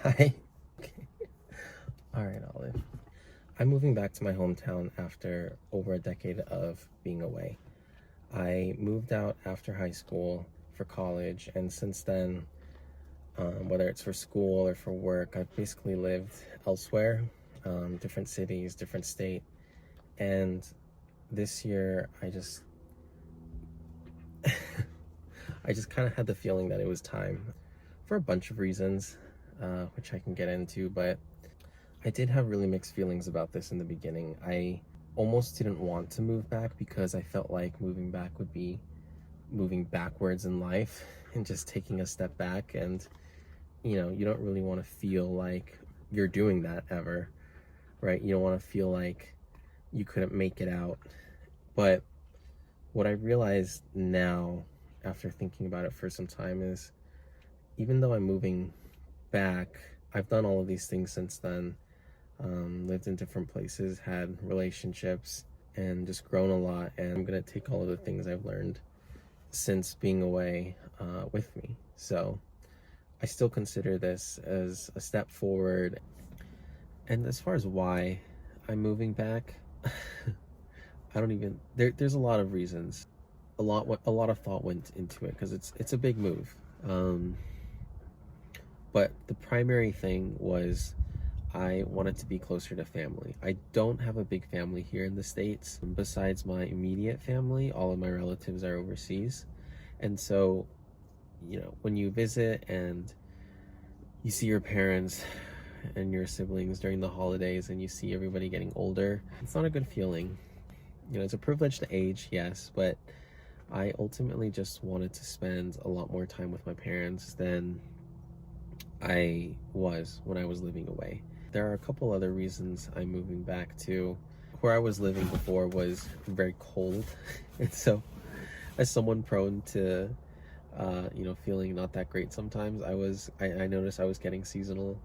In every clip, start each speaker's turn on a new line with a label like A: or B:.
A: Hi. Okay. All right, Olive. I'm moving back to my hometown after over a decade of being away. I moved out after high school for college, and since then, whether it's for school or for work, I've basically lived elsewhere, different cities, different state. And this year, I just kind of had the feeling that it was time for a bunch of reasons, which I can get into, but I did have really mixed feelings about this in the beginning. I almost didn't want to move back because I felt like moving back would be moving backwards in life and just taking a step back. And, you don't really want to feel like you're doing that ever, right? You don't want to feel like you couldn't make it out. But what I realized now, after thinking about it for some time, is even though I'm moving back, I've done all of these things since then. Lived in different places, had relationships, and just grown a lot. And I'm gonna take all of the things I've learned since being away with me. So I still consider this as a step forward. And as far as why I'm moving back, I don't even. There's a lot of reasons. A lot of thought went into it because it's a big move. But the primary thing was I wanted to be closer to family. I don't have a big family here in the States. Besides my immediate family, all of my relatives are overseas. And so, when you visit and you see your parents and your siblings during the holidays and you see everybody getting older, it's not a good feeling. It's a privilege to age, yes, but I ultimately just wanted to spend a lot more time with my parents than I was when I was living away. There are a couple other reasons I'm moving back to. Where I was living before was very cold. And so, as someone prone to, feeling not that great sometimes, I noticed I was getting seasonal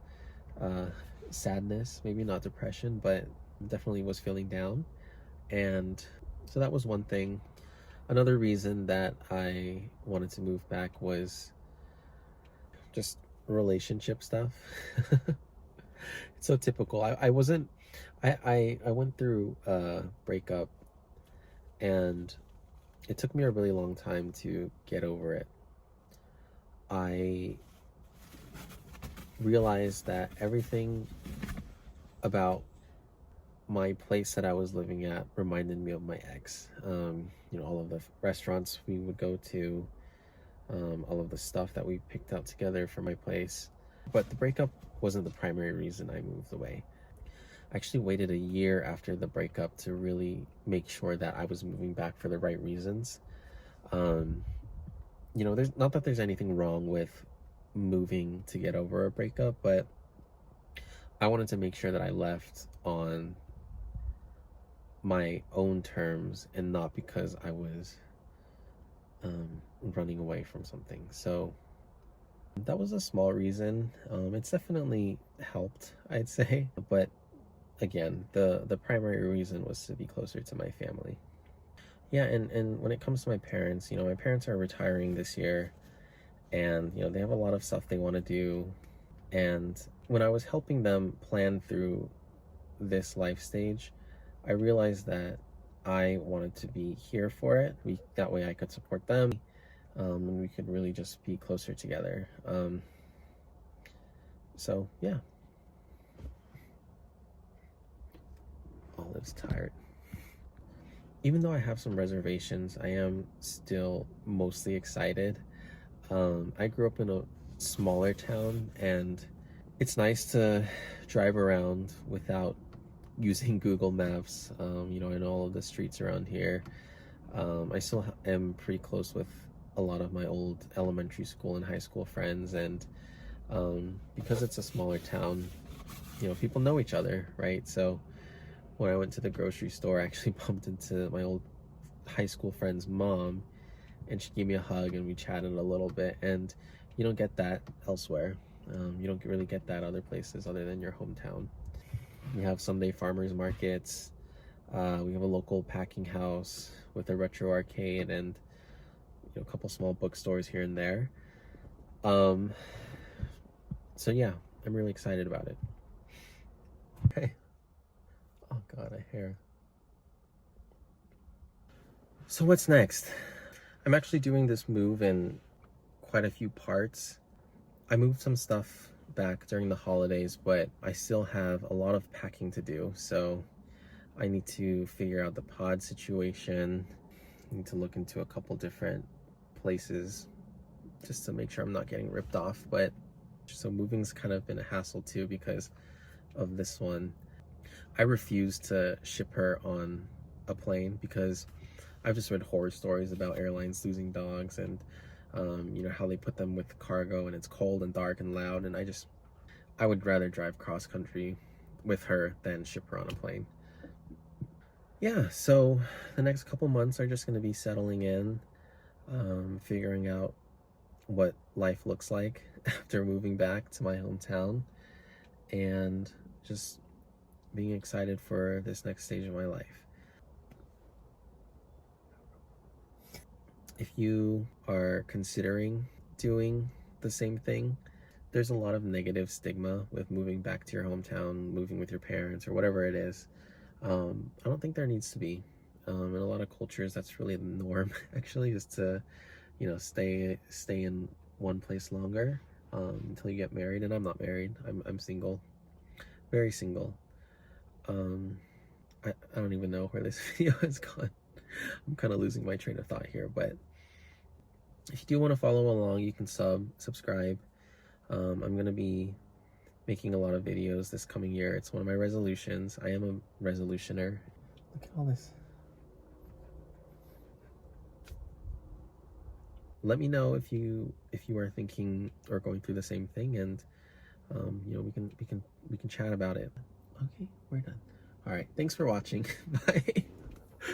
A: uh, sadness, maybe not depression, but definitely was feeling down. And so that was one thing. Another reason that I wanted to move back was just relationship stuff. It's so typical. I wasn't I went through a breakup, and it took me a really long time to get over it. I realized that everything about my place that I was living at reminded me of my ex. All of the restaurants we would go to, all of the stuff that we picked out together for my place. But the breakup wasn't the primary reason I moved away. I actually waited a year after the breakup to really make sure that I was moving back for the right reasons. Um, there's not that there's anything wrong with moving to get over a breakup, but I wanted to make sure that I left on my own terms and not because I was running away from something. So that was a small reason. It's definitely helped, I'd say. But again, the primary reason was to be closer to my family. Yeah, and when it comes to my parents, my parents are retiring this year, and they have a lot of stuff they want to do. And when I was helping them plan through this life stage, I realized that I wanted to be here for it. That way I could support them, and we could really just be closer together. So yeah, Olive's tired. Even though I have some reservations, I am still mostly excited. I grew up in a smaller town, and it's nice to drive around without using Google Maps. I know all of the streets around here. I still am pretty close with a lot of my old elementary school and high school friends, and because it's a smaller town, people know each other, right? So when I went to the grocery store, I actually bumped into my old high school friend's mom, and she gave me a hug and we chatted a little bit. And you don't get that elsewhere. You don't really get that other places other than your hometown. We have Sunday farmers markets. We have a local packing house with a retro arcade and a couple small bookstores here and there. So yeah, I'm really excited about it. Okay. Oh God, a hair. So what's next? I'm actually doing this move in quite a few parts. I moved some stuff back during the holidays, but I still have a lot of packing to do. So I need to figure out the pod situation. I need to look into a couple different places just to make sure I'm not getting ripped off. But so moving's kind of been a hassle too because of this one. I refuse to ship her on a plane because I've just read horror stories about airlines losing dogs and you know, how they put them with cargo and it's cold and dark and loud, and I would rather drive cross country with her than ship her on a plane. Yeah, so the next couple months are just going to be settling in, figuring out what life looks like after moving back to my hometown, and just being excited for this next stage of my life. If you are considering doing the same thing, there's a lot of negative stigma with moving back to your hometown, moving with your parents, or whatever it is. I don't think there needs to be. In a lot of cultures, that's really the norm, actually, is to, you know, stay in one place longer until you get married. And I'm not married. I'm single, very single. I don't even know where this video has gone. I'm kind of losing my train of thought here, but if you do want to follow along, you can subscribe. I'm gonna be making a lot of videos this coming year. It's one of my resolutions. I am a resolutioner. Look at all this. Let me know if you are thinking or going through the same thing, and you know, we can chat about it. Okay, we're done. All right, thanks for watching. Bye.